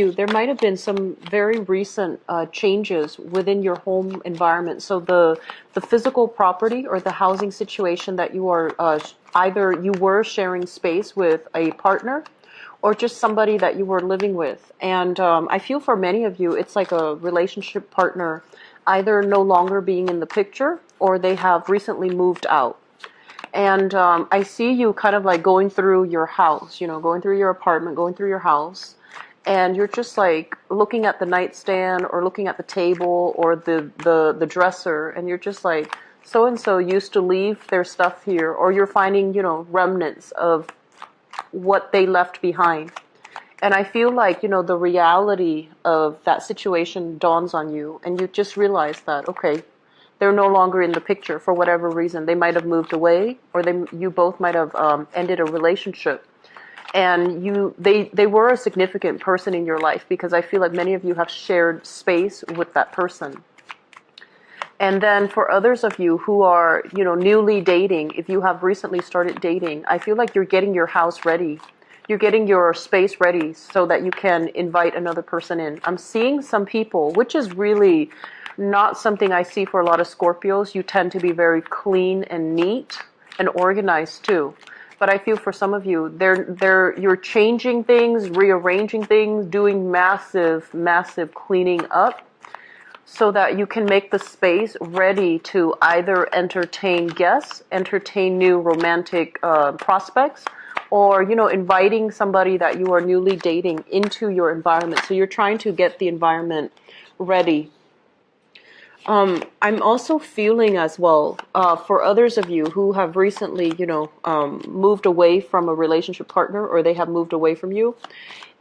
There might have been some very recent changes within your home environment. So the physical property or the housing situation that you are either you were sharing space with a partner or just somebody that you were living with. And I feel for many of you, it's like a relationship partner either no longer being in the picture or they have recently moved out. And I see you kind of like going through your house, going through your apartment, going through your house, and you're just like looking at the nightstand or looking at the table or the dresser, and you're just like, so and so used to leave their stuff here, or you're finding, remnants of what they left behind. And I feel like, the reality of that situation dawns on you, and you just realize that, okay, they're no longer in the picture for whatever reason. They might have moved away, or you both might have ended a relationship. And they were a significant person in your life, because I feel like many of you have shared space with that person. And then for others of you who are, newly dating, if you have recently started dating, I feel like you're getting your house ready. You're getting your space ready so that you can invite another person in. I'm seeing some people, which is really not something I see for a lot of Scorpios. You tend to be very clean and neat and organized too. But I feel for some of you, you're changing things, rearranging things, doing massive, massive cleaning up so that you can make the space ready to either entertain guests, entertain new romantic prospects, or, inviting somebody that you are newly dating into your environment. So you're trying to get the environment ready. I'm also feeling as well, for others of you who have recently, moved away from a relationship partner, or they have moved away from you.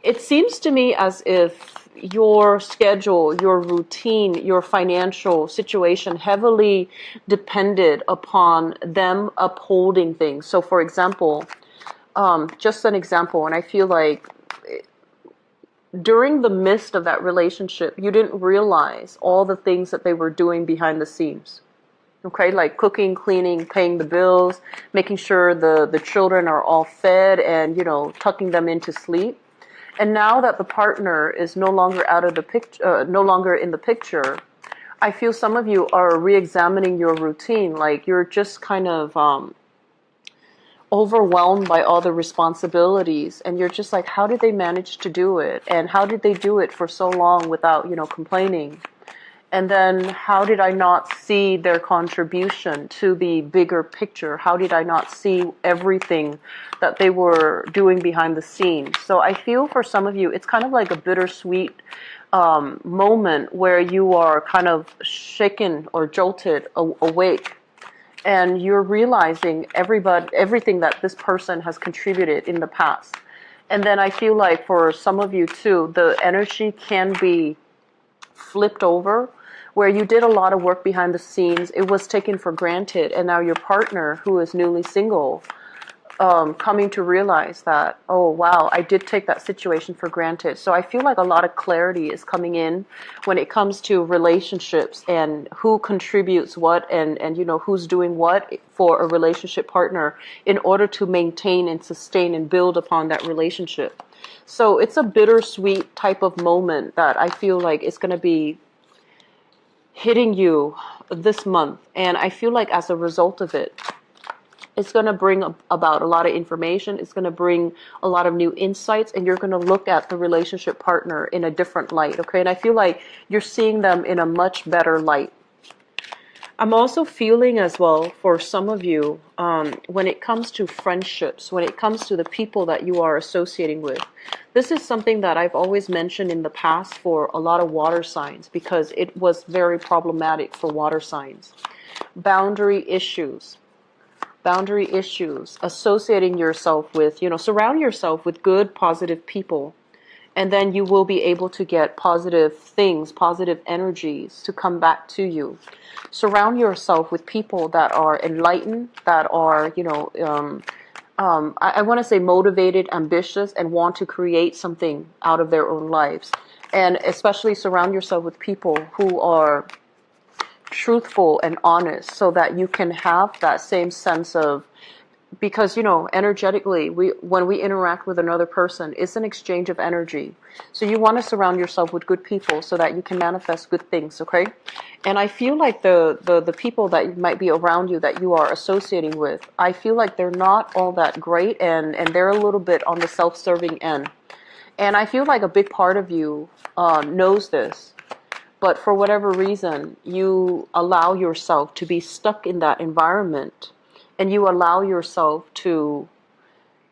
It seems to me as if your schedule, your routine, your financial situation heavily depended upon them upholding things. So for example, just an example, and I feel like during the midst of that relationship, you didn't realize all the things that they were doing behind the scenes. Okay, like cooking, cleaning, paying the bills, making sure the children are all fed and, tucking them into sleep. And now that the partner is no longer out of the picture, no longer in the picture, I feel some of you are re-examining your routine. Like you're just kind of overwhelmed by all the responsibilities, and you're just like, how did they manage to do it, and how did they do it for so long without complaining? And then how did I not see their contribution to the bigger picture? How did I not see everything that they were doing behind the scenes? So I feel for some of you, it's kind of like a bittersweet moment where you are kind of shaken or jolted awake, and you're realizing everything that this person has contributed in the past. And then I feel like for some of you too, the energy can be flipped over, where you did a lot of work behind the scenes, it was taken for granted, and now your partner, who is newly single, coming to realize that, oh wow, I did take that situation for granted. So I feel like a lot of clarity is coming in when it comes to relationships and who contributes what, and who's doing what for a relationship partner in order to maintain and sustain and build upon that relationship. So it's a bittersweet type of moment that I feel like it's going to be hitting you this month. And I feel like as a result of it, it's going to bring about a lot of information. It's going to bring a lot of new insights, and you're going to look at the relationship partner in a different light. Okay. And I feel like you're seeing them in a much better light. I'm also feeling as well for some of you, when it comes to friendships, when it comes to the people that you are associating with, this is something that I've always mentioned in the past for a lot of water signs, because it was very problematic for water signs. Boundary issues, associating yourself with, surround yourself with good, positive people. And then you will be able to get positive things, positive energies to come back to you. Surround yourself with people that are enlightened, that are, I want to say motivated, ambitious, and want to create something out of their own lives. And especially surround yourself with people who are truthful and honest, so that you can have that same sense of because energetically, when we interact with another person, it's an exchange of energy. So you want to surround yourself with good people so that you can manifest good things, okay? And I feel like the people that might be around you, that you are associating with, I feel like they're not all that great, and they're a little bit on the self-serving end. And I feel like a big part of you knows this, but for whatever reason, you allow yourself to be stuck in that environment, and you allow yourself to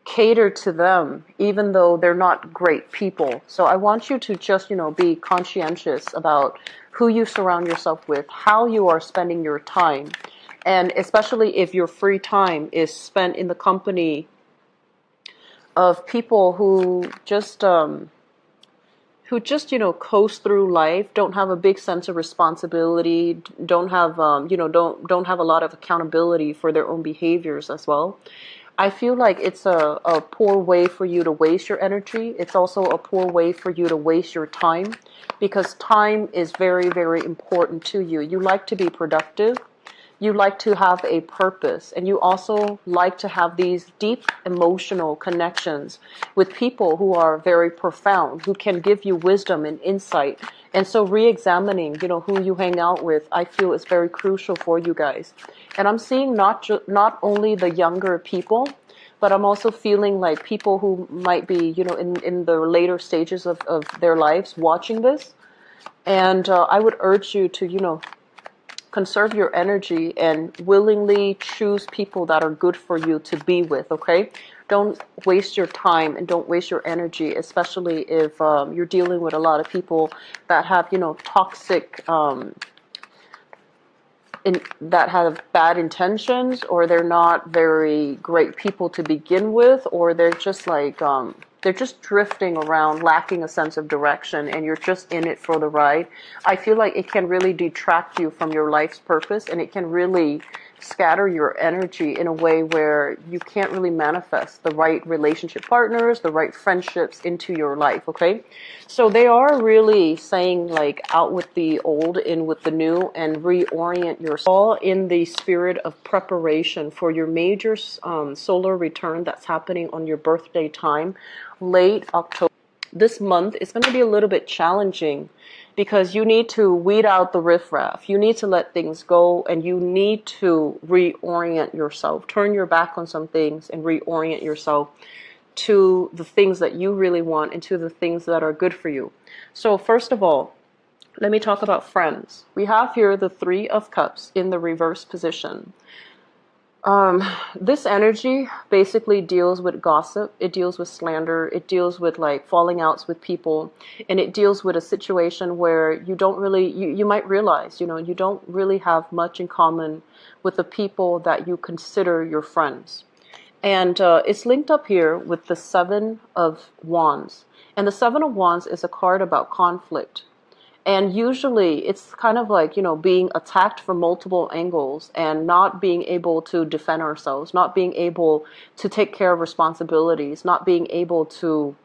cater to them, even though they're not great people. So I want you to just, be conscientious about who you surround yourself with, how you are spending your time, and especially if your free time is spent in the company of people who just coast through life, don't have a big sense of responsibility, don't have don't have a lot of accountability for their own behaviors as well. I feel like it's a poor way for you to waste your energy. It's also a poor way for you to waste your time, because time is very, very important to you. You like to be productive. You like to have a purpose, and you also like to have these deep emotional connections with people who are very profound, who can give you wisdom and insight. And so re-examining, who you hang out with, I feel is very crucial for you guys. And I'm seeing not only the younger people, but I'm also feeling like people who might be, in the later stages of their lives watching this. And I would urge you to, conserve your energy and willingly choose people that are good for you to be with, okay? Don't waste your time and don't waste your energy, especially if you're dealing with a lot of people that have, toxic, that have bad intentions, or they're not very great people to begin with, or they're just like, they're just drifting around, lacking a sense of direction, and you're just in it for the ride. I feel like it can really detract you from your life's purpose, and it can really scatter your energy in a way where you can't really manifest the right relationship partners, the right friendships into your life, okay? So they are really saying, like, out with the old, in with the new, and reorient yourself, all in the spirit of preparation for your major solar return that's happening on your birthday time, late October. This month is going to be a little bit challenging because you need to weed out the riffraff. You need to let things go, and you need to reorient yourself. Turn your back on some things and reorient yourself to the things that you really want and to the things that are good for you. So first of all, let me talk about friends. We have here the Three of Cups in the reverse position. This energy basically deals with gossip, it deals with slander, it deals with like falling outs with people, and it deals with a situation where you don't really, you might realize, you don't really have much in common with the people that you consider your friends. And it's linked up here with the Seven of Wands. And the Seven of Wands is a card about conflict. And usually it's kind of like, being attacked from multiple angles and not being able to defend ourselves, not being able to take care of responsibilities, not being able to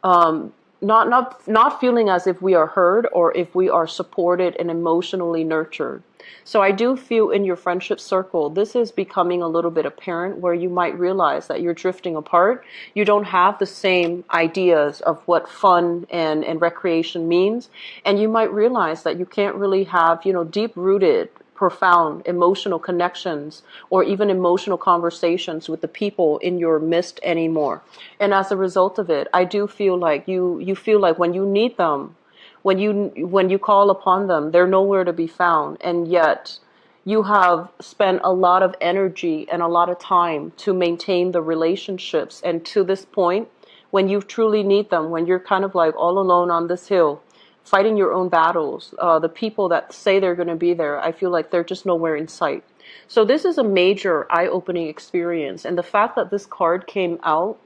not feeling as if we are heard or if we are supported and emotionally nurtured. So I do feel in your friendship circle, this is becoming a little bit apparent, where you might realize that you're drifting apart. You don't have the same ideas of what fun and recreation means. And you might realize that you can't really have, deep-rooted, profound emotional connections or even emotional conversations with the people in your midst anymore. And as a result of it, I do feel like you feel like when you need them, when you call upon them, they're nowhere to be found. And yet you have spent a lot of energy and a lot of time to maintain the relationships. And to this point, when you truly need them, when you're kind of like all alone on this hill, fighting your own battles, the people that say they're going to be there, I feel like they're just nowhere in sight. So this is a major eye-opening experience. And the fact that this card came out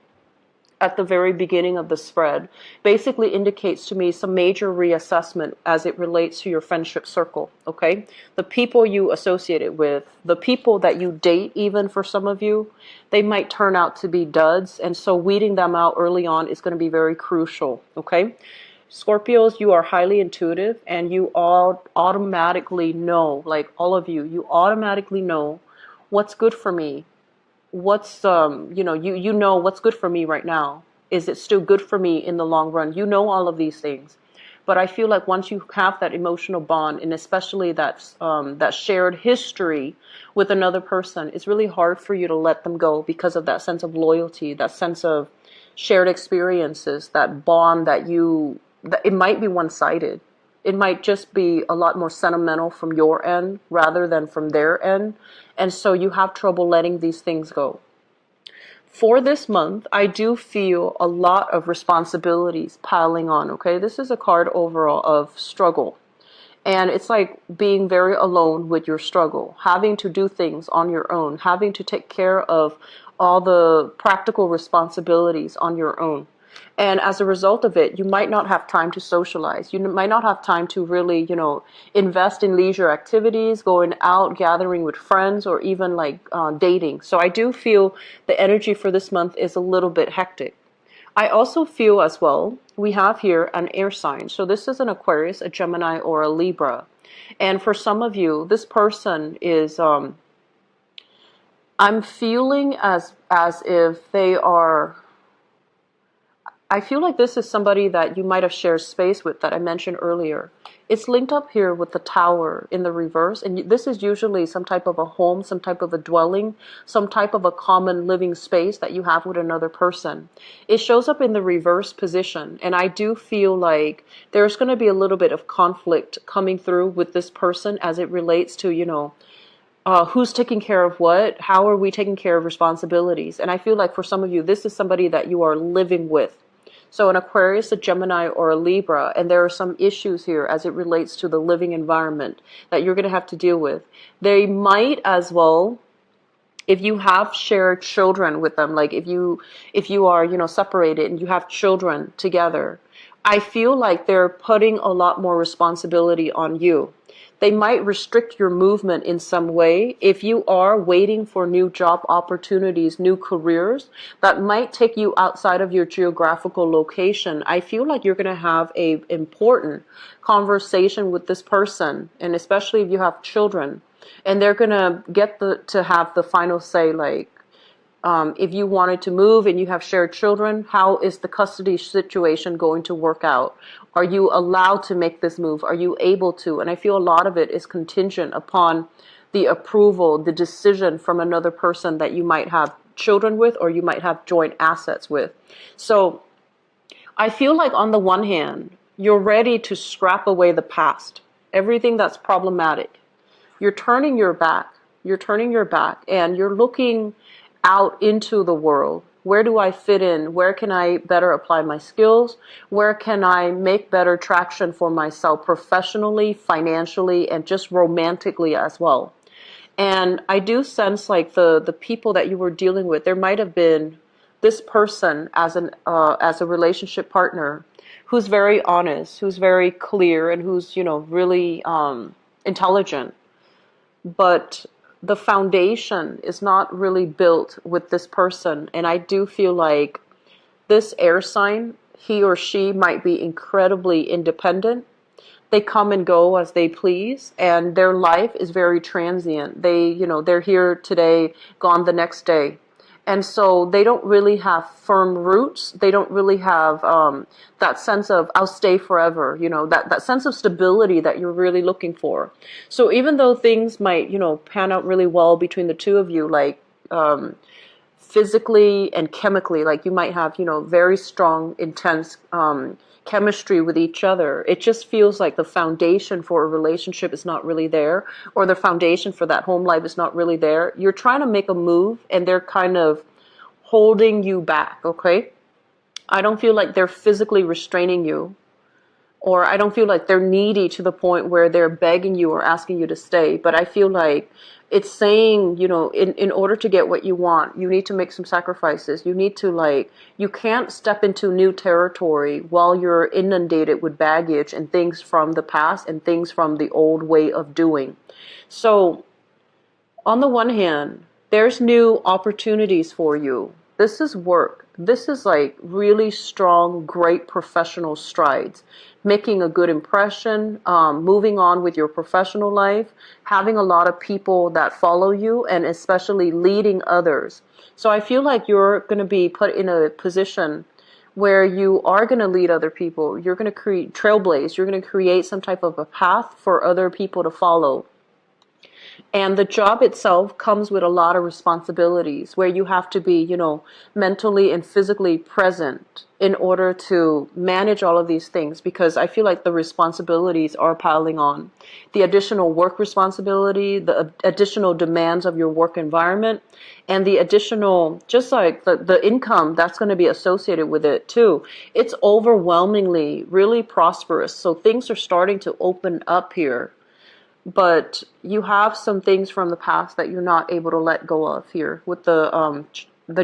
at the very beginning of the spread basically indicates to me some major reassessment as it relates to your friendship circle, okay? The people you associate it with, the people that you date, even for some of you, they might turn out to be duds. And so weeding them out early on is going to be very crucial, okay? Scorpios, you are highly intuitive, and you all automatically know, like all of you, you automatically know what's good for me what's you know what's good for me right now. Is it still good for me in the long run? You know all of these things. But I feel like once you have that emotional bond, and especially that shared history with another person, it's really hard for you to let them go because of that sense of loyalty, that sense of shared experiences, that bond that it might be one-sided. It might just be a lot more sentimental from your end rather than from their end. And so you have trouble letting these things go. For this month, I do feel a lot of responsibilities piling on, okay? This is a card overall of struggle. And it's like being very alone with your struggle, having to do things on your own, having to take care of all the practical responsibilities on your own. And as a result of it, you might not have time to socialize. You might not have time to really, invest in leisure activities, going out, gathering with friends, or even like dating. So I do feel the energy for this month is a little bit hectic. I also feel as well, we have here an air sign. So this is an Aquarius, a Gemini, or a Libra. And for some of you, this person is, I'm feeling as if they are, I feel like this is somebody that you might have shared space with that I mentioned earlier. It's linked up here with the tower in the reverse. And this is usually some type of a home, some type of a dwelling, some type of a common living space that you have with another person. It shows up in the reverse position. And I do feel like there's going to be a little bit of conflict coming through with this person as it relates to, who's taking care of what? How are we taking care of responsibilities? And I feel like for some of you, this is somebody that you are living with. So an Aquarius, a Gemini, or a Libra, and there are some issues here as it relates to the living environment that you're going to have to deal with. They might as well, if you have shared children with them, like if you are, separated and you have children together, I feel like they're putting a lot more responsibility on you. They might restrict your movement in some way. If you are waiting for new job opportunities, new careers, that might take you outside of your geographical location. I feel like you're going to have a important conversation with this person, and especially if you have children, and they're going to get to have the final say, like, if you wanted to move and you have shared children, how is the custody situation going to work out? Are you allowed to make this move? Are you able to? And I feel a lot of it is contingent upon the approval, the decision from another person that you might have children with or you might have joint assets with. So I feel like on the one hand, you're ready to scrap away the past, everything that's problematic. You're turning your back. You're turning your back and you're looking out into the world. Where do I fit in? Where can I better apply my skills? Where can I make better traction for myself professionally, financially, and just romantically as well? And I do sense like the people that you were dealing with, there might have been this person as a relationship partner who's very honest, who's very clear, and who's really intelligent, but the foundation is not really built with this person. And I do feel like this air sign, he or she might be incredibly independent. They come and go as they please, and their life is very transient. They're here today, gone the next day. And so they don't really have firm roots. They don't really have that sense of, I'll stay forever, that sense of stability that you're really looking for. So even though things might, pan out really well between the two of you, like physically and chemically, like you might have, very strong, intense chemistry with each other. It just feels like the foundation for a relationship is not really there, or the foundation for that home life is not really there. You're trying to make a move and they're kind of holding you back, okay? I don't feel like they're physically restraining you, or I don't feel like they're needy to the point where they're begging you or asking you to stay, but I feel like it's saying, in order to get what you want, you need to make some sacrifices. You need to you can't step into new territory while you're inundated with baggage and things from the past and things from the old way of doing. So on the one hand, there's new opportunities for you. This is work. This is like really strong, great professional strides. Making a good impression, moving on with your professional life, having a lot of people that follow you, and especially leading others. So I feel like you're going to be put in a position where you are going to lead other people. You're going to create trailblaze. You're going to create some type of a path for other people to follow. And the job itself comes with a lot of responsibilities where you have to be, mentally and physically present in order to manage all of these things, because I feel like the responsibilities are piling on. The additional work responsibility, the additional demands of your work environment, and the additional, just like the income that's going to be associated with it too. It's overwhelmingly really prosperous. So things are starting to open up here. But you have some things from the past that you're not able to let go of here with the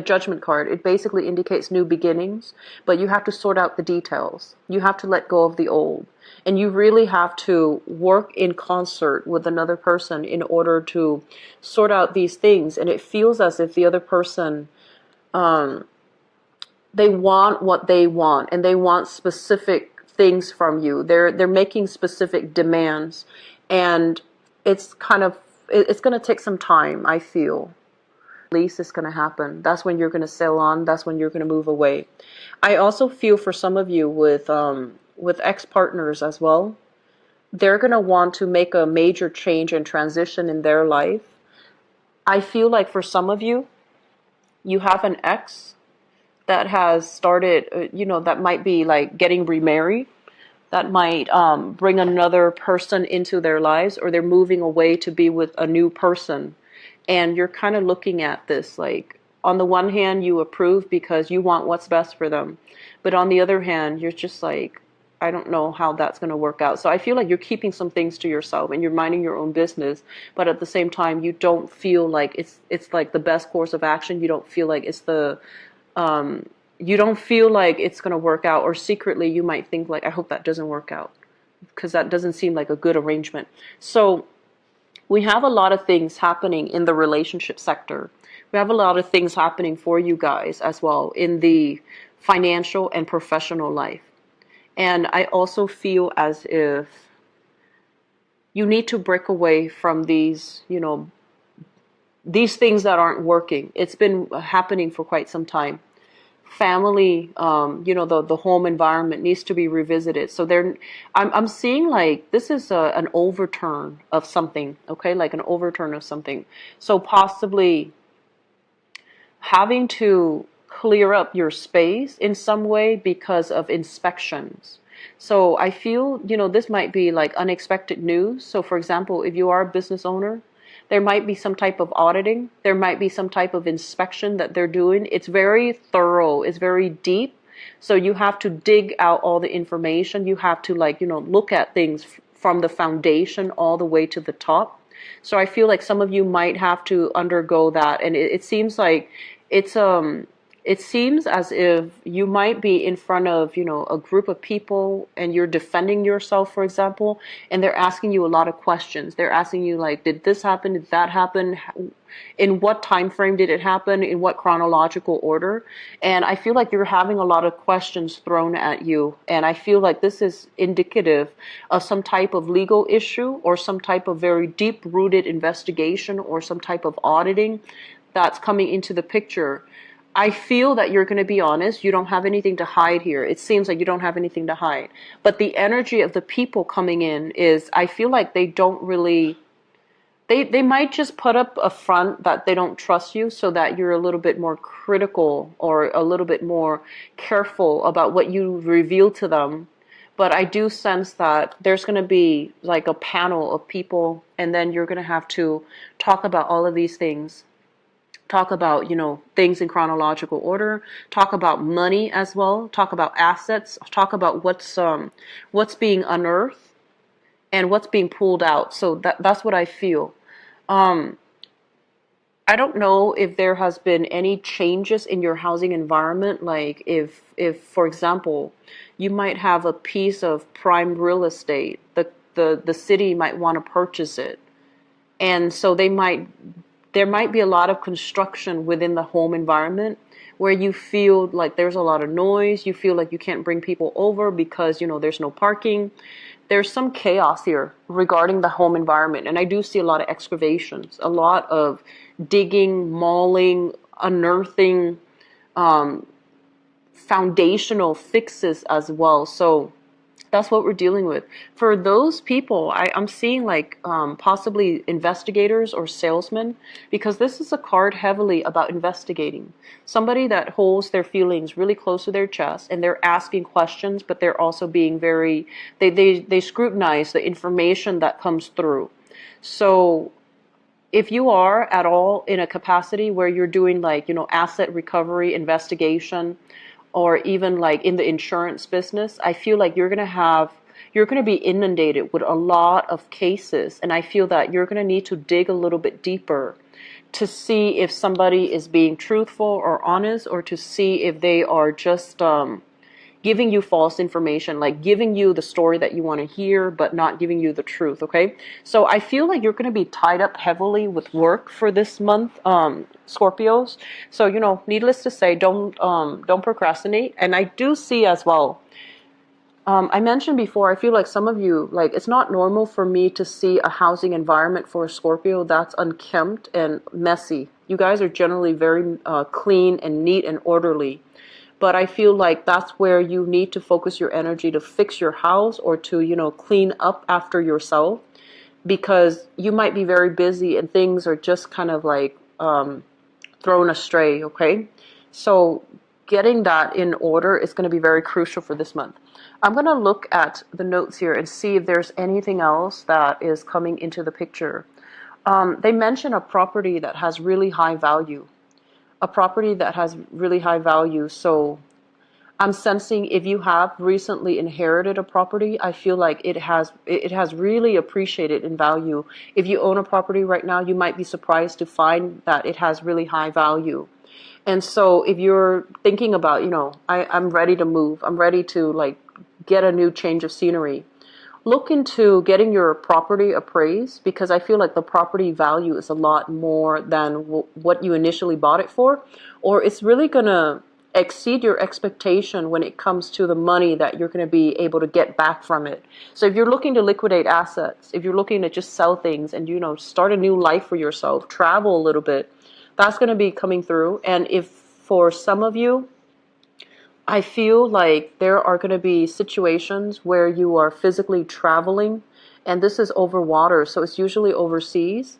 Judgment card. It basically indicates new beginnings, but you have to sort out the details. You have to let go of the old, and you really have to work in concert with another person in order to sort out these things. And it feels as if the other person, they want what they want, and they want specific things from you. They're making specific demands, and it's going to take some time, I feel. Release is going to happen. That's when you're going to sail on. That's when you're going to move away. I also feel for some of you with ex-partners as well. They're going to want to make a major change and transition in their life. I feel like for some of you, you have an ex that has started, that might be like getting remarried. That might bring another person into their lives, or they're moving away to be with a new person. And you're kind of looking at this like, on the one hand, you approve because you want what's best for them. But on the other hand, you're just like, I don't know how that's going to work out. So I feel like you're keeping some things to yourself and you're minding your own business. But at the same time, you don't feel like it's like the best course of action. You don't feel like it's you don't feel like it's going to work out, or secretly you might think like, I hope that doesn't work out, because that doesn't seem like a good arrangement. So we have a lot of things happening in the relationship sector. We have a lot of things happening for you guys as well in the financial and professional life. And I also feel as if you need to break away from these, these things that aren't working. It's been happening for quite some time. Family, the home environment needs to be revisited. So I'm seeing like this is an overturn of something, okay, like an overturn of something. So possibly having to clear up your space in some way because of inspections. So I feel, this might be like unexpected news. So for example, if you are a business owner, there might be some type of auditing. There might be some type of inspection that they're doing. It's very thorough. It's very deep. So you have to dig out all the information. You have to look at things from the foundation all the way to the top. So I feel like some of you might have to undergo that. And it seems like it seems as if you might be in front of, a group of people and you're defending yourself, for example, and they're asking you a lot of questions. They're asking you like, did this happen? Did that happen? In what time frame did it happen? In what chronological order? And I feel like you're having a lot of questions thrown at you. And I feel like this is indicative of some type of legal issue or some type of very deep-rooted investigation or some type of auditing that's coming into the picture. I feel that you're going to be honest. You don't have anything to hide here. It seems like you don't have anything to hide. But the energy of the people coming in is, I feel like they don't really, they might just put up a front that they don't trust you, so that you're a little bit more critical or a little bit more careful about what you reveal to them. But I do sense that there's going to be like a panel of people, and then you're going to have to talk about all of these things. Talk about, things in chronological order, talk about money as well, talk about assets, talk about what's being unearthed and what's being pulled out. So that's what I feel. I don't know if there has been any changes in your housing environment, like if for example, you might have a piece of prime real estate, the city might want to purchase it. And so there might be a lot of construction within the home environment, where you feel like there's a lot of noise, you feel like you can't bring people over because, there's no parking. There's some chaos here regarding the home environment. And I do see a lot of excavations, a lot of digging, mauling, unearthing, foundational fixes as well. So that's what we're dealing with. For those people, I'm seeing like possibly investigators or salesmen, because this is a card heavily about investigating. Somebody that holds their feelings really close to their chest and they're asking questions, but they're also being very, they scrutinize the information that comes through. So if you are at all in a capacity where you're doing like, asset recovery, investigation, or even like in the insurance business, I feel like you're going to be inundated with a lot of cases. And I feel that you're going to need to dig a little bit deeper to see if somebody is being truthful or honest, or to see if they are just giving you false information, like giving you the story that you want to hear, but not giving you the truth, okay? So I feel like you're going to be tied up heavily with work for this month, Scorpios. So, needless to say, don't procrastinate. And I do see as well, I mentioned before, I feel like some of you, like, it's not normal for me to see a housing environment for a Scorpio that's unkempt and messy. You guys are generally very clean and neat and orderly. But I feel like that's where you need to focus your energy to fix your house, or to, clean up after yourself, because you might be very busy and things are just kind of like thrown astray, okay? So getting that in order is going to be very crucial for this month. I'm going to look at the notes here and see if there's anything else that is coming into the picture. They mention a property that has really high value. A property that has really high value. So I'm sensing if you have recently inherited a property, I feel like it has really appreciated in value. If you own a property right now, you might be surprised to find that it has really high value. And so if you're thinking about, I'm ready to move, I'm ready to like get a new change of scenery, look into getting your property appraised, because I feel like the property value is a lot more than what you initially bought it for, or it's really going to exceed your expectation when it comes to the money that you're going to be able to get back from it. So if you're looking to liquidate assets, if you're looking to just sell things and, start a new life for yourself, travel a little bit, that's going to be coming through. And if for some of you, I feel like there are going to be situations where you are physically traveling, and this is over water, so it's usually overseas,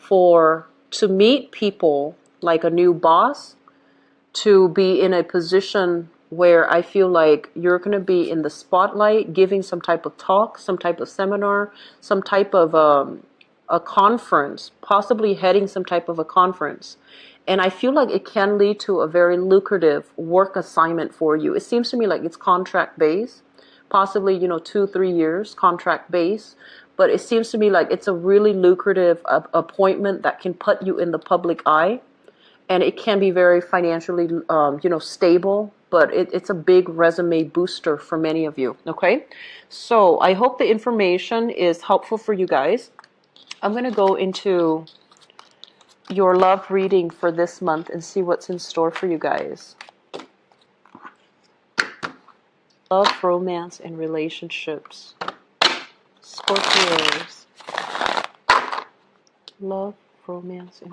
to meet people like a new boss, to be in a position where I feel like you're going to be in the spotlight, giving some type of talk, some type of seminar, some type of a conference, possibly heading some type of a conference. And I feel like it can lead to a very lucrative work assignment for you. It seems to me like it's contract based, possibly, 2-3 years contract based. But it seems to me like it's a really lucrative appointment that can put you in the public eye. And it can be very financially, stable. But it's a big resume booster for many of you. Okay. So I hope the information is helpful for you guys. I'm going to go into your love reading for this month and see what's in store for you guys. Love, romance, and relationships. Scorpios. Love, romance, and...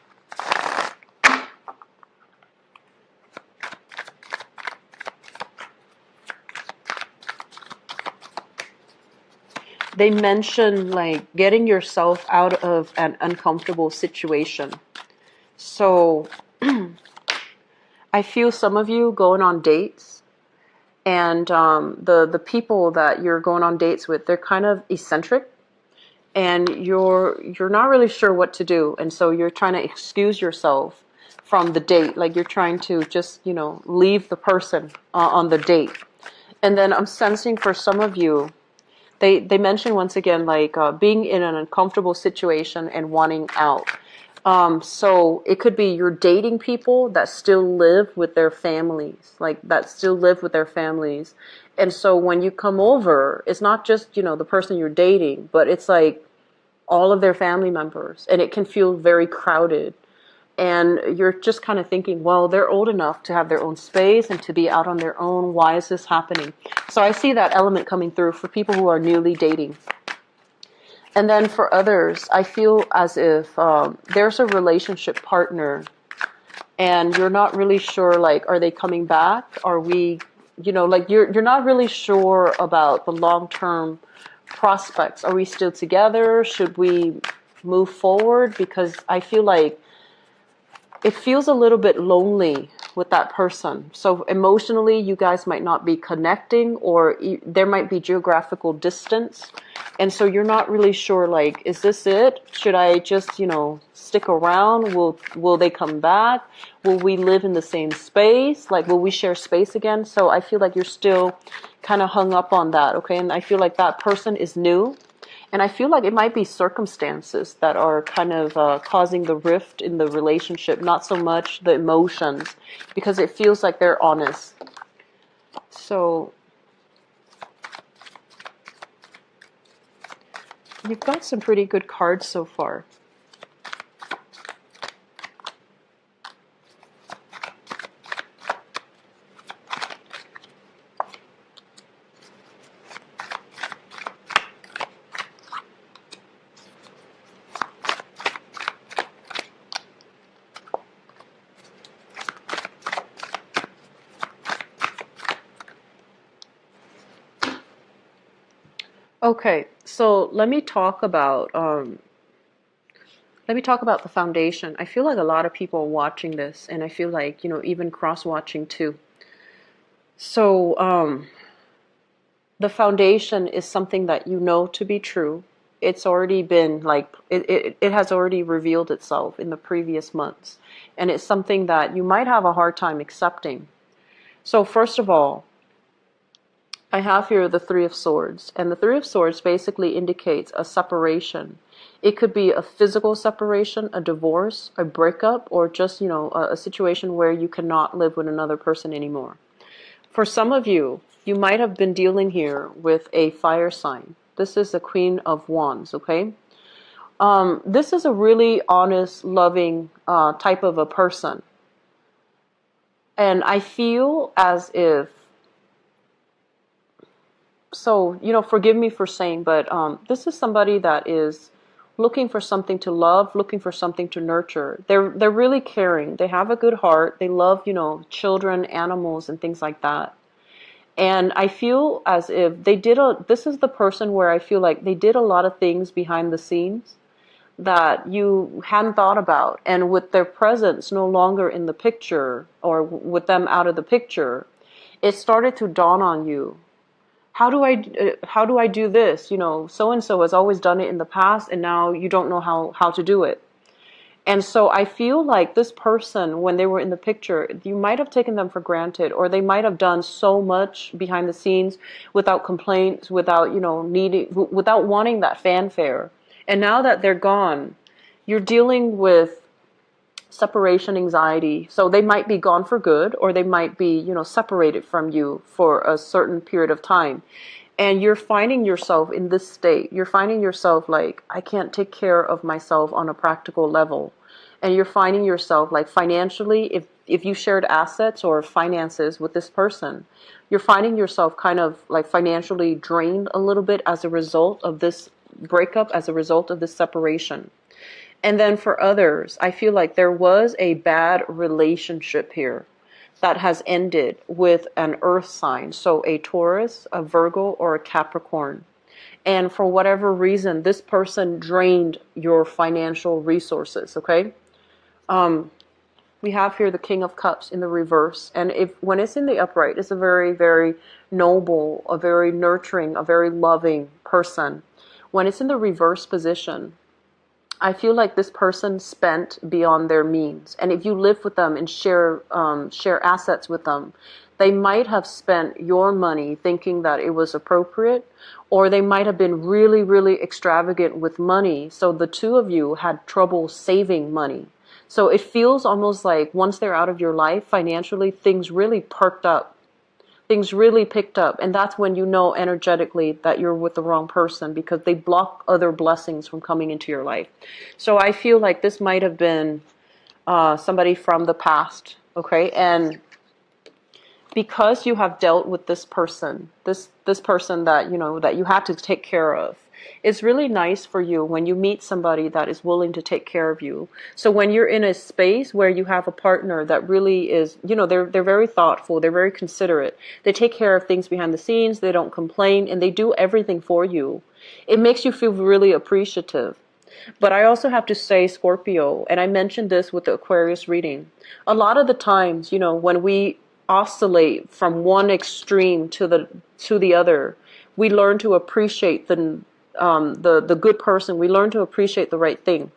They mention like getting yourself out of an uncomfortable situation. So I feel some of you going on dates, and the people that you're going on dates with, they're kind of eccentric, and you're not really sure what to do, and so you're trying to excuse yourself from the date, like you're trying to just leave the person on the date. And then I'm sensing for some of you, they mention once again like being in an uncomfortable situation and wanting out. So it could be you're dating people that still live with their families, And so when you come over, it's not just, the person you're dating, but it's like all of their family members, and it can feel very crowded. And you're just kind of thinking, well, they're old enough to have their own space and to be out on their own. Why is this happening? So I see that element coming through for people who are newly dating. And then for others, I feel as if there's a relationship partner and you're not really sure, like, are they coming back? Are we, like you're not really sure about the long-term prospects. Are we still together? Should we move forward? Because I feel like it feels a little bit lonely with that person. So emotionally, you guys might not be connecting, or there might be geographical distance. And so you're not really sure, like, is this it? Should I just, stick around? Will they come back? Will we live in the same space? Like, will we share space again? So I feel like you're still kind of hung up on that, okay? And I feel like that person is new. And I feel like it might be circumstances that are kind of causing the rift in the relationship, not so much the emotions, because it feels like they're honest. So you've got some pretty good cards so far. Okay, so let me talk about the foundation. I feel like a lot of people are watching this, and I feel like, even cross-watching too. So the foundation is something that you know to be true. It's already been like, it has already revealed itself in the previous months. And it's something that you might have a hard time accepting. So first of all, I have here the Three of Swords. And the Three of Swords basically indicates a separation. It could be a physical separation, a divorce, a breakup, or just, a situation where you cannot live with another person anymore. For some of you, you might have been dealing here with a fire sign. This is the Queen of Wands, okay? This is a really honest, loving type of a person. And I feel as if, so, forgive me for saying, but this is somebody that is looking for something to love, looking for something to nurture. They're really caring. They have a good heart. They love, children, animals, and things like that. And I feel as if this is the person where I feel like they did a lot of things behind the scenes that you hadn't thought about. And with their presence no longer in the picture, or with them out of the picture, it started to dawn on you. How do I do this? So-and-so has always done it in the past, and now you don't know how to do it. And so I feel like this person, when they were in the picture, you might have taken them for granted, or they might have done so much behind the scenes without complaints, without, without wanting that fanfare. And now that they're gone, you're dealing with separation anxiety. So they might be gone for good, or they might be, separated from you for a certain period of time. And you're finding yourself in this state. You're finding yourself like, I can't take care of myself on a practical level. And you're finding yourself like financially, if you shared assets or finances with this person, you're finding yourself kind of like financially drained a little bit as a result of this breakup, as a result of this separation. And then for others, I feel like there was a bad relationship here that has ended with an earth sign. So a Taurus, a Virgo, or a Capricorn. And for whatever reason, this person drained your financial resources, okay? We have here the King of Cups in the reverse. And when it's in the upright, it's a very, very noble, a very nurturing, a very loving person. When it's in the reverse position, I feel like this person spent beyond their means. And if you live with them and share assets with them, they might have spent your money thinking that it was appropriate, or they might have been really, really extravagant with money. So the two of you had trouble saving money. So it feels almost like once they're out of your life, financially, things really perked up. Things really picked up. And that's when you know energetically that you're with the wrong person, because they block other blessings from coming into your life. So I feel like this might have been somebody from the past, okay? And because you have dealt with this person, this person that, that you had to take care of, it's really nice for you when you meet somebody that is willing to take care of you. So when you're in a space where you have a partner that really is, they're very thoughtful, they're very considerate, they take care of things behind the scenes, they don't complain, and they do everything for you, it makes you feel really appreciative. But I also have to say, Scorpio, and I mentioned this with the Aquarius reading, a lot of the times, when we oscillate from one extreme to the other, we learn to appreciate the good person. We learn to appreciate the right thing.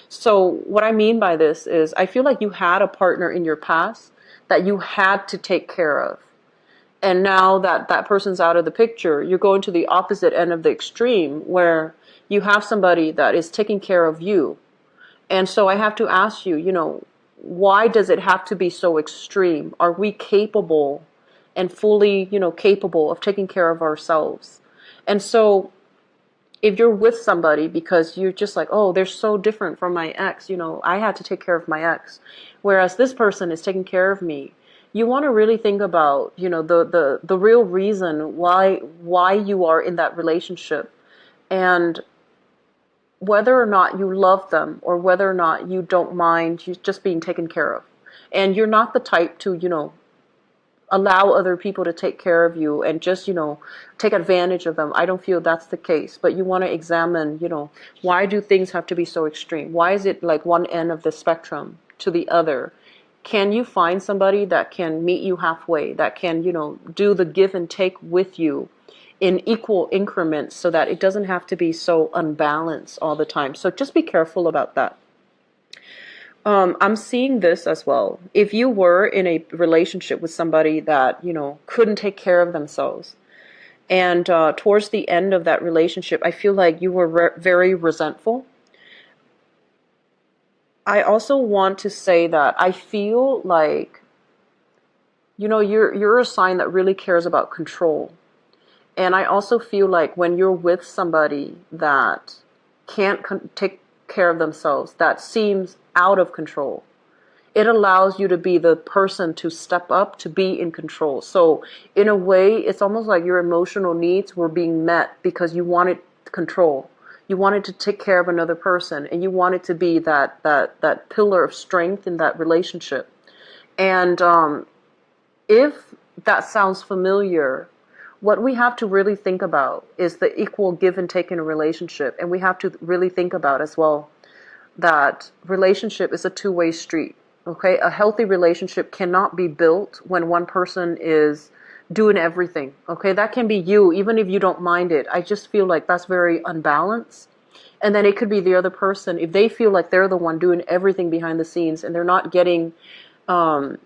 So what I mean by this is, I feel like you had a partner in your past that you had to take care of. And now that that person's out of the picture, you're going to the opposite end of the extreme where you have somebody that is taking care of you. And so I have to ask you, why does it have to be so extreme? Are we capable and fully, capable of taking care of ourselves? And so if you're with somebody because you're just like, oh, they're so different from my ex, I had to take care of my ex, whereas this person is taking care of me, you want to really think about, the real reason why you are in that relationship, and whether or not you love them or whether or not you don't mind you just being taken care of. And you're not the type to, allow other people to take care of you and just, take advantage of them. I don't feel that's the case. But you want to examine, why do things have to be so extreme? Why is it like one end of the spectrum to the other? Can you find somebody that can meet you halfway, that can, do the give and take with you in equal increments so that it doesn't have to be so unbalanced all the time? So just be careful about that. I'm seeing this as well. If you were in a relationship with somebody that, couldn't take care of themselves, and towards the end of that relationship, I feel like you were very resentful. I also want to say that I feel like, you're a sign that really cares about control. And I also feel like when you're with somebody that can't take care of themselves, that seems out of control, it allows you to be the person to step up, to be in control. So in a way, it's almost like your emotional needs were being met because you wanted control. You wanted to take care of another person, and you wanted to be that pillar of strength in that relationship. And if that sounds familiar, what we have to really think about is the equal give and take in a relationship. And we have to really think about as well that relationship is a two-way street. Okay, a healthy relationship cannot be built when one person is doing everything. Okay, that can be you, even if you don't mind it. I just feel like that's very unbalanced. And then it could be the other person, if they feel like they're the one doing everything behind the scenes and they're not getting the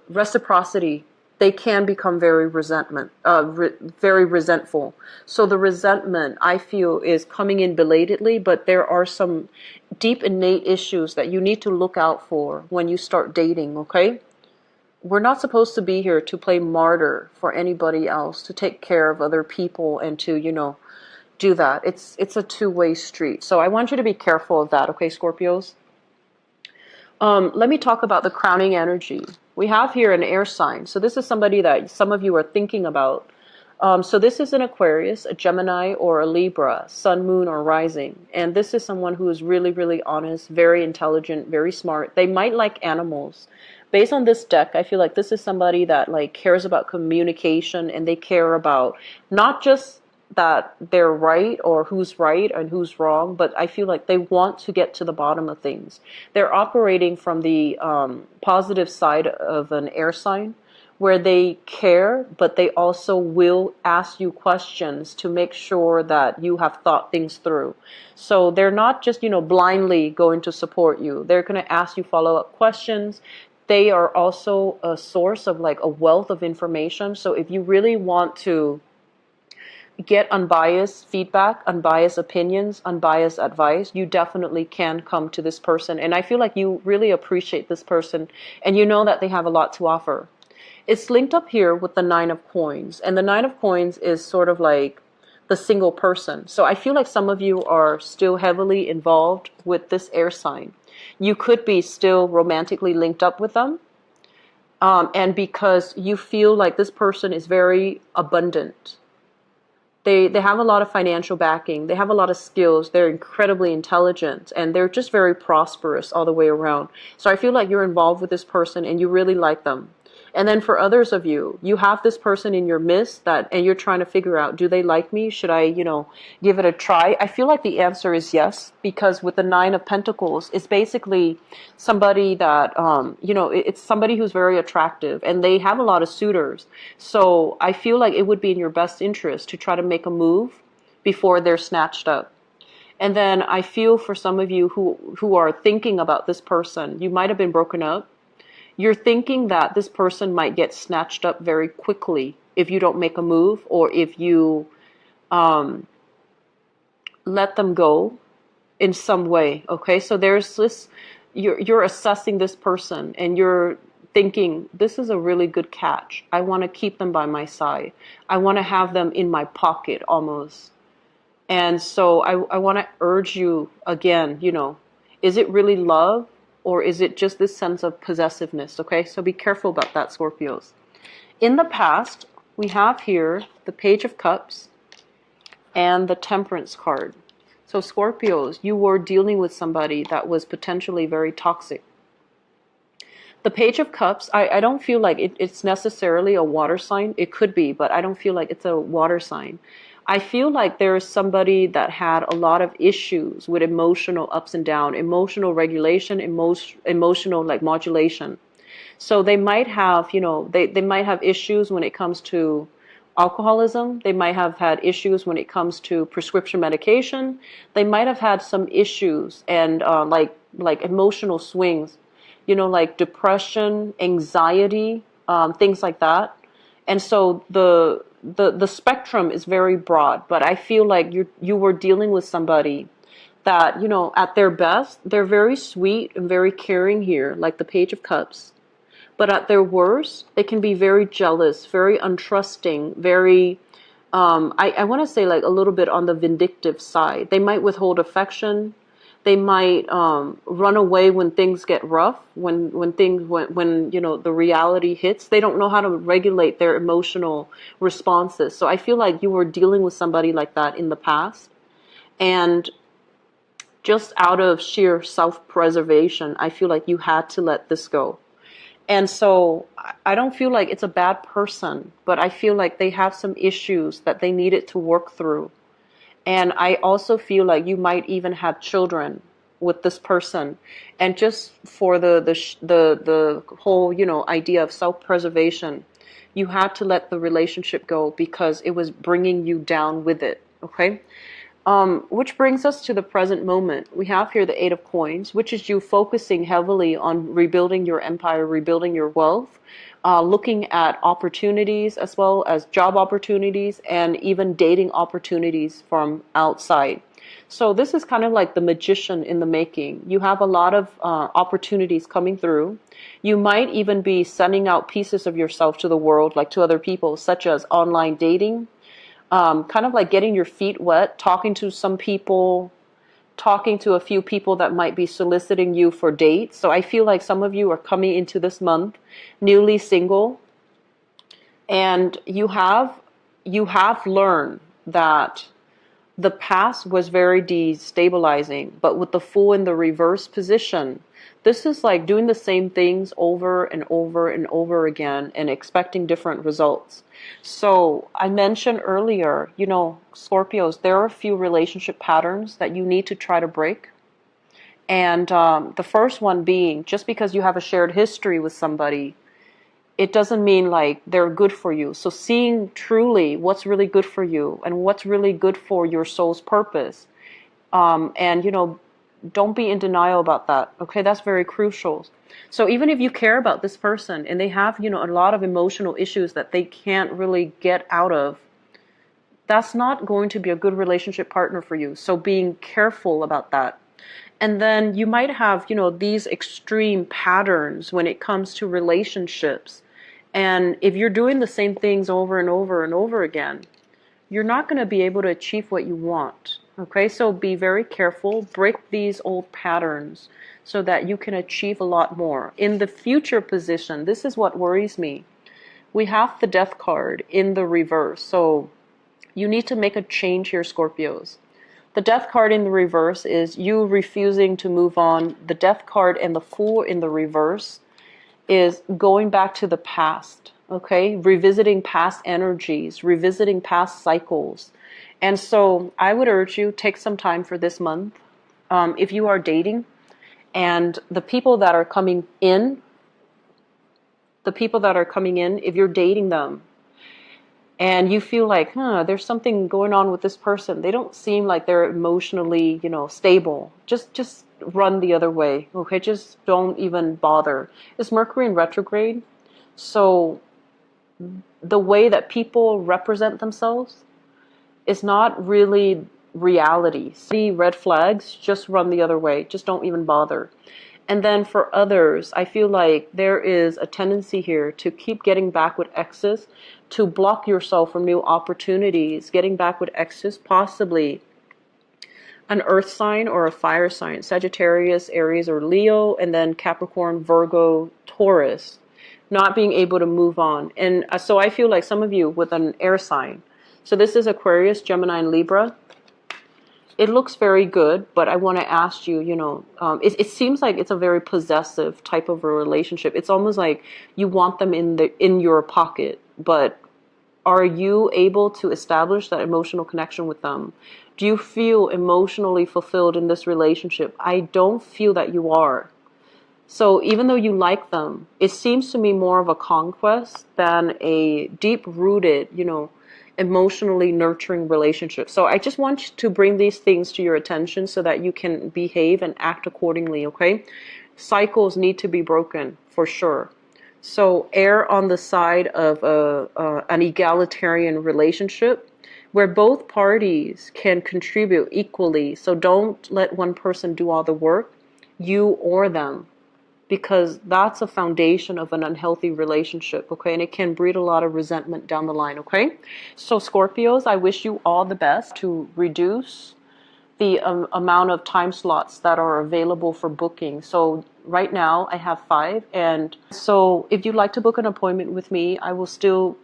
reciprocity, they can become very very resentful. So the resentment, I feel, is coming in belatedly, but there are some deep innate issues that you need to look out for when you start dating, okay? We're not supposed to be here to play martyr for anybody else, to take care of other people and to, do that. It's a two-way street. So I want you to be careful of that, okay, Scorpios? Let me talk about the crowning energy. We have here an air sign. So this is somebody that some of you are thinking about. So this is an Aquarius, a Gemini, or a Libra, sun, moon, or rising. And this is someone who is really, really honest, very intelligent, very smart. They might like animals. Based on this deck, I feel like this is somebody that cares about communication, and they care about not just that they're right or who's right and who's wrong, but I feel like they want to get to the bottom of things. They're operating from the positive side of an air sign, where they care, but they also will ask you questions to make sure that you have thought things through. So they're not just, blindly going to support you. They're going to ask you follow-up questions. They are also a source of a wealth of information. So if you really want to get unbiased feedback, unbiased opinions, unbiased advice, you definitely can come to this person. And I feel like you really appreciate this person, and you know that they have a lot to offer. It's linked up here with the Nine of Coins. And the Nine of Coins is sort of like the single person. So I feel like some of you are still heavily involved with this air sign. You could be still romantically linked up with them. And because you feel like this person is very abundant. They have a lot of financial backing. They have a lot of skills. They're incredibly intelligent, and they're just very prosperous all the way around. So I feel like you're involved with this person and you really like them. And then for others of you, you have this person in your midst and you're trying to figure out, do they like me? Should I, give it a try? I feel like the answer is yes, because with the Nine of Pentacles, it's basically somebody that, it's somebody who's very attractive and they have a lot of suitors. So I feel like it would be in your best interest to try to make a move before they're snatched up. And then I feel for some of you who are thinking about this person, you might have been broken up. You're thinking that this person might get snatched up very quickly if you don't make a move, or if you let them go in some way. Okay, so there's this, you're assessing this person and you're thinking, this is a really good catch. I want to keep them by my side. I want to have them in my pocket almost. And so I want to urge you again, is it really love? Or is it just this sense of possessiveness? Okay, so be careful about that, Scorpios. In the past, we have here the Page of Cups and the Temperance card. So Scorpios, you were dealing with somebody that was potentially very toxic. The Page of Cups, I don't feel like it's necessarily a water sign. It could be, but I don't feel like it's a water sign. I feel like there is somebody that had a lot of issues with emotional ups and downs, emotional regulation, emotional like modulation. So they might have, they might have issues when it comes to alcoholism. They might have had issues when it comes to prescription medication. They might have had some issues and like emotional swings, like depression, anxiety, things like that. And so the spectrum is very broad, but I feel like you were dealing with somebody that, at their best, they're very sweet and very caring here, like the Page of Cups. But at their worst, they can be very jealous, very untrusting, very, I want to say like a little bit on the vindictive side. They might withhold affection. They might run away when things get rough, when the reality hits. They don't know how to regulate their emotional responses. So I feel like you were dealing with somebody like that in the past. And just out of sheer self-preservation, I feel like you had to let this go. And so I don't feel like it's a bad person, but I feel like they have some issues that they needed to work through. And I also feel like you might even have children with this person. And just for the whole, idea of self-preservation, you had to let the relationship go because it was bringing you down with it. Okay? Which brings us to the present moment. We have here the Eight of Coins, which is you focusing heavily on rebuilding your empire, rebuilding your wealth, looking at opportunities as well as job opportunities and even dating opportunities from outside. So this is kind of like the magician in the making. You have a lot of opportunities coming through. You might even be sending out pieces of yourself to the world, like to other people, such as online dating, kind of like getting your feet wet, talking to some people, talking to a few people that might be soliciting you for dates. So I feel like some of you are coming into this month newly single, and you have learned that the past was very destabilizing, but with the Fool in the reverse position, this is like doing the same things over and over and over again and expecting different results. So I mentioned earlier, Scorpios, there are a few relationship patterns that you need to try to break. And the first one being, just because you have a shared history with somebody, it doesn't mean like they're good for you. So seeing truly what's really good for you and what's really good for your soul's purpose. And, don't be in denial about that. Okay, that's very crucial. So even if you care about this person and they have, a lot of emotional issues that they can't really get out of, that's not going to be a good relationship partner for you. So being careful about that. And then you might have, these extreme patterns when it comes to relationships. And if you're doing the same things over and over and over again, you're not going to be able to achieve what you want. Okay, so be very careful, break these old patterns so that you can achieve a lot more. In the future position, this is what worries me. We have the death card in the reverse, so you need to make a change here, Scorpios. The death card in the reverse is you refusing to move on. The death card and the fool in the reverse is going back to the past, okay? Revisiting past energies, revisiting past cycles. And so I would urge you, take some time for this month. If you are dating, and the people that are coming in, if you're dating them, and you feel like, there's something going on with this person. They don't seem like they're emotionally, stable. Just run the other way, okay? Just don't even bother. It's Mercury in retrograde, so the way that people represent themselves is not really reality. See red flags, just run the other way. Just don't even bother. And then for others, I feel like there is a tendency here to keep getting back with exes, to block yourself from new opportunities, getting back with exes, possibly an earth sign or a fire sign, Sagittarius, Aries, or Leo, and then Capricorn, Virgo, Taurus, not being able to move on. And so I feel like some of you with an air sign, so this is Aquarius, Gemini, and Libra. It looks very good, but I want to ask you, it seems like it's a very possessive type of a relationship. It's almost like you want them in your pocket, but are you able to establish that emotional connection with them? Do you feel emotionally fulfilled in this relationship? I don't feel that you are. So even though you like them, it seems to me more of a conquest than a deep-rooted, emotionally nurturing relationship. So I just want you to bring these things to your attention so that you can behave and act accordingly, okay? Cycles need to be broken, for sure. So err on the side of an egalitarian relationship where both parties can contribute equally. So don't let one person do all the work, you or them, because that's a foundation of an unhealthy relationship, okay? And it can breed a lot of resentment down the line, okay? So Scorpios, I wish you all the best to reduce the amount of time slots that are available for booking. So right now I have 5. And so if you'd like to book an appointment with me, I will still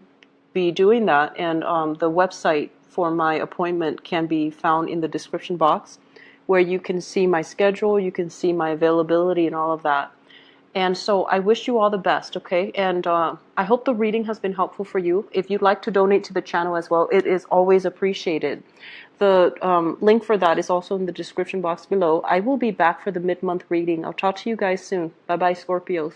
be doing that. And the website for my appointment can be found in the description box, where you can see my schedule, you can see my availability and all of that. And so I wish you all the best, okay? And I hope the reading has been helpful for you. If you'd like to donate to the channel as well, it is always appreciated. The link for that is also in the description box below. I will be back for the mid-month reading. I'll talk to you guys soon. Bye-bye, Scorpios.